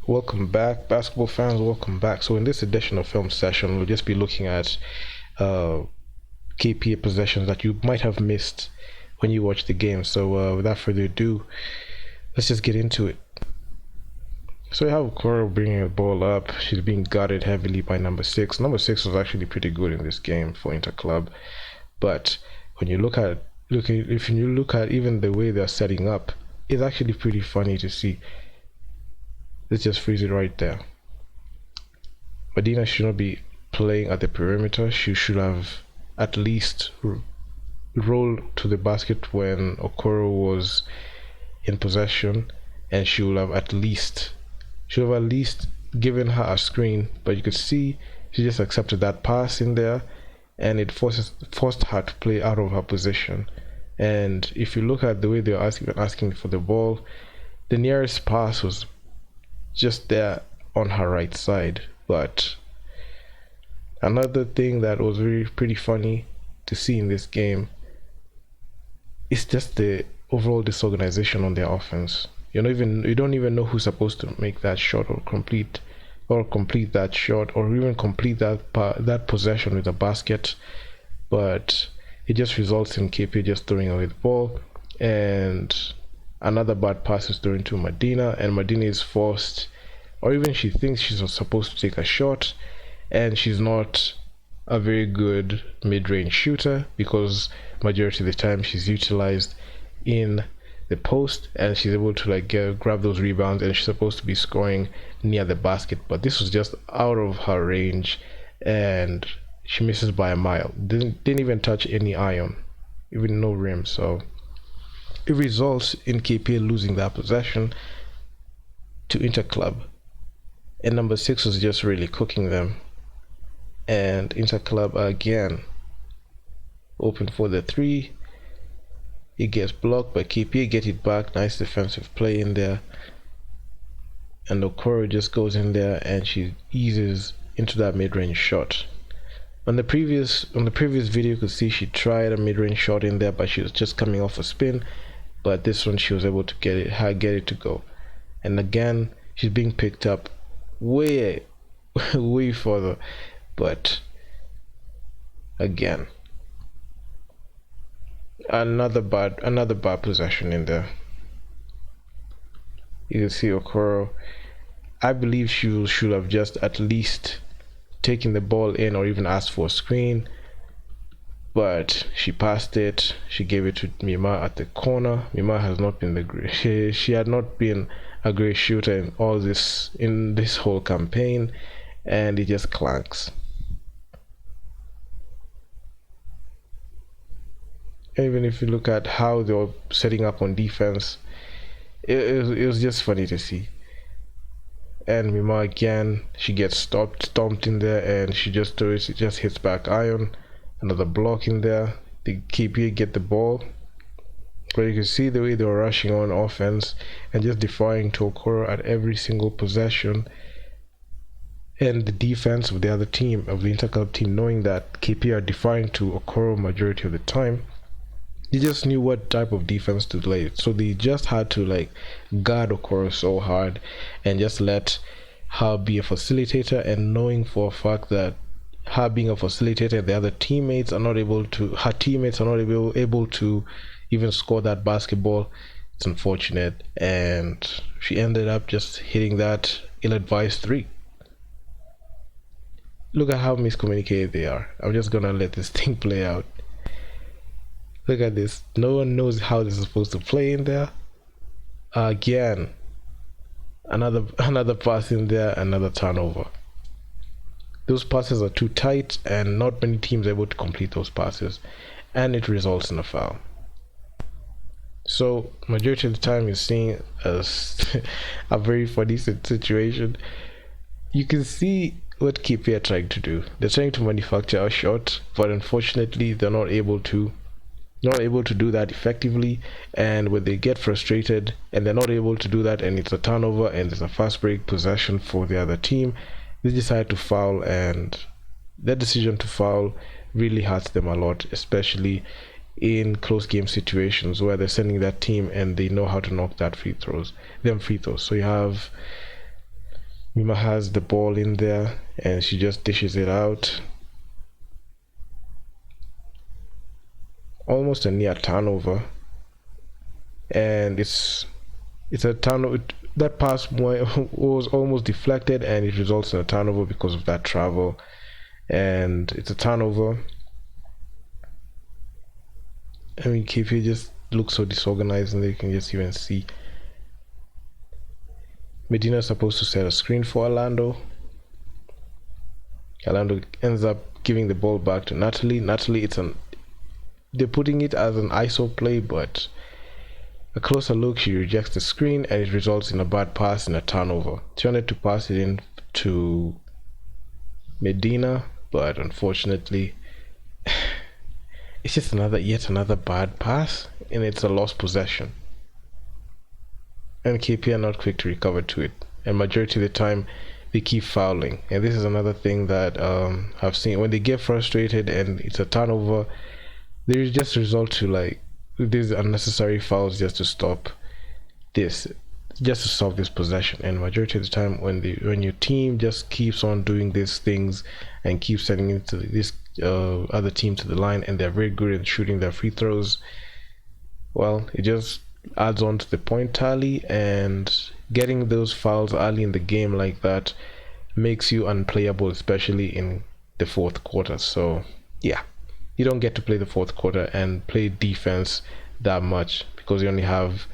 Welcome back, basketball fans. Welcome back. So, in this edition of Film Session, we'll just be looking at uh, KPA possessions that you might have missed when you watch the game. So, without further ado, let's just get into it. So, you have Coro bringing the ball up. She's being guarded heavily by number six. Number six was actually pretty good in this game for Inter Club, but when you if you look at even the way they're setting up, it's actually pretty funny to see. Let's just freeze it right there. Medina should not be playing at the perimeter. She should have at least rolled to the basket when Okoro was in possession, and she would have at least given her a screen. But you could see she just accepted that pass in there, and it forced her to play out of her position. And if you look at the way they're asking for the ball, the nearest pass was just there on her right side. But another thing that was really pretty funny to see in this game is just the overall disorganization on their offense. You don't even know who's supposed to make that shot or complete that shot or even complete that possession with a basket. But it just results in KP just throwing away the ball, and another bad pass is thrown to Medina, and Medina is forced, or even she thinks she's supposed to take a shot, and she's not a very good mid-range shooter because majority of the time she's utilized in the post, and she's able to grab those rebounds, and she's supposed to be scoring near the basket, but this was just out of her range, and she misses by a mile. Didn't even touch any iron, even no rim. So it results in KPA losing that possession to Inter Club, and number six was just really cooking them, and Inter Club again open for the three. It gets blocked, but KPA get it back. Nice defensive play in there, and Okoro just goes in there and she eases into that mid-range shot. On the previous video, you could see she tried a mid-range shot in there, but she was just coming off a spin. But this one, she was able to get it to go. And again, she's being picked up way further. But again, another bad possession in there. You can see Okoro. I believe she should have just at least taking the ball in or even asked for a screen, but she passed it. She gave it to Mima at the corner. Mima has not been she had not been a great shooter in this whole campaign, and it just clanks. Even if you look at how they were setting up on defense, it was just funny to see. And Mima again, she gets stomped in there, and she just hits back iron. Another block in there. The KPA get the ball, but you can see the way they were rushing on offense and just defying to Okoro at every single possession. And the defense of the other team, of the Interclub team, knowing that KPA are defying to Okoro majority of the time, they just knew what type of defense to lay. So they just had to guard Okoro so hard and just let her be a facilitator, and knowing for a fact that her being a facilitator, the other teammates are not able to even score that basketball. It's unfortunate, and she ended up just hitting that ill-advised three. Look at how miscommunicated they are. I'm just gonna let this thing play out. Look at this. No one knows how this is supposed to play in there. Again, another pass in there, another turnover. Those passes are too tight, and not many teams are able to complete those passes, and it results in a foul. So majority of the time you're seeing a very funny situation. You can see what KP are trying to do. They're trying to manufacture a shot, but unfortunately they're not able to do that effectively. And when they get frustrated and they're not able to do that, and it's a turnover and there's a fast break possession for the other team, they decide to foul, and that decision to foul really hurts them a lot, especially in close game situations where they're sending that team and they know how to knock that free throws. So you have Mima has the ball in there and she just dishes it out. Almost a near turnover. And it's a turnover. That pass was almost deflected and it results in a turnover because of that travel. And it's a turnover. I mean, KP just looks so disorganized, and you can just even see Medina's supposed to set a screen for Orlando. Orlando ends up giving the ball back to Natalie. Natalie, they're putting it as an ISO play, but a closer look, she rejects the screen and it results in a bad pass and a turnover. She wanted to pass it in to Medina, but unfortunately, it's just yet another bad pass, and it's a lost possession. And KP are not quick to recover to it, and majority of the time they keep fouling. And this is another thing that I've seen when they get frustrated and it's a turnover, they just result to like these unnecessary fouls just to stop this, just to stop this possession. And majority of the time when your team just keeps on doing these things and keeps sending it to this other team to the line, and they're very good at shooting their free throws, well, it just adds on to the point tally, and getting those fouls early in the game like that makes you unplayable, especially in the fourth quarter. So yeah, you don't get to play the fourth quarter and play defense that much because you only have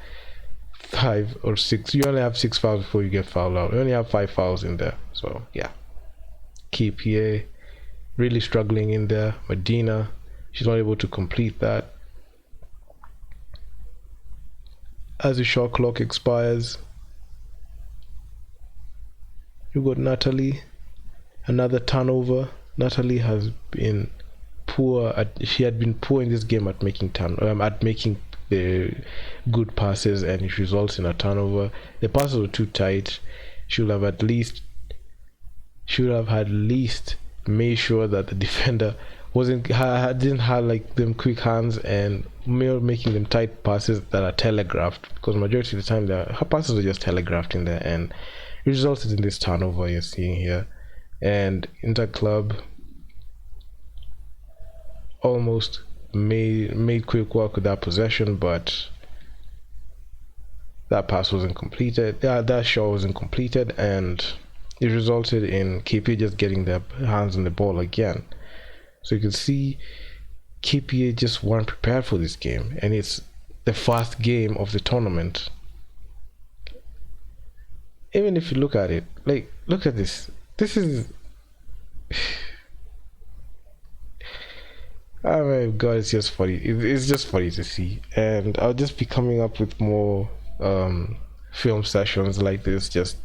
5 or 6, you only have 6 fouls before you get fouled out. You only have 5 fouls in there. So yeah, KPA really struggling in there. Medina, she's not able to complete that. As the shot clock expires, you got Natalie, another turnover. Natalie has been poor she had been poor in this game at making the good passes, and it results in a turnover. The passes were too tight. Should have at least made sure that the defender didn't have like them quick hands and making them tight passes that are telegraphed, because majority of the time her passes are just telegraphed in there, and it resulted in this turnover you're seeing here. And Inter Club almost made quick work with that possession, but that pass wasn't completed. That shot wasn't completed, and it resulted in KPA just getting their hands on the ball again. So you can see KPA just weren't prepared for this game, and it's the first game of the tournament. Even if you look at it, like, look at this. This is oh my god, it's just funny. It's just funny to see, and I'll just be coming up with more film sessions like this, just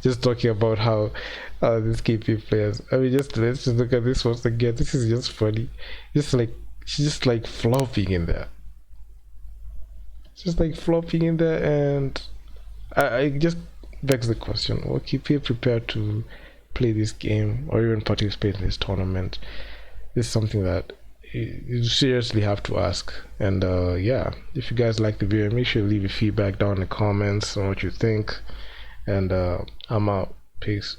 just talking about how these KP players. I mean, let's just look at this once again. This is just funny. She's just like flopping in there, just like flopping in there, and I just begs the question: what KP prepared to play this game or even participate in this tournament? This is something that you seriously have to ask. And yeah, if you guys like the video, make sure to leave your feedback down in the comments on what you think. And I'm out. Peace.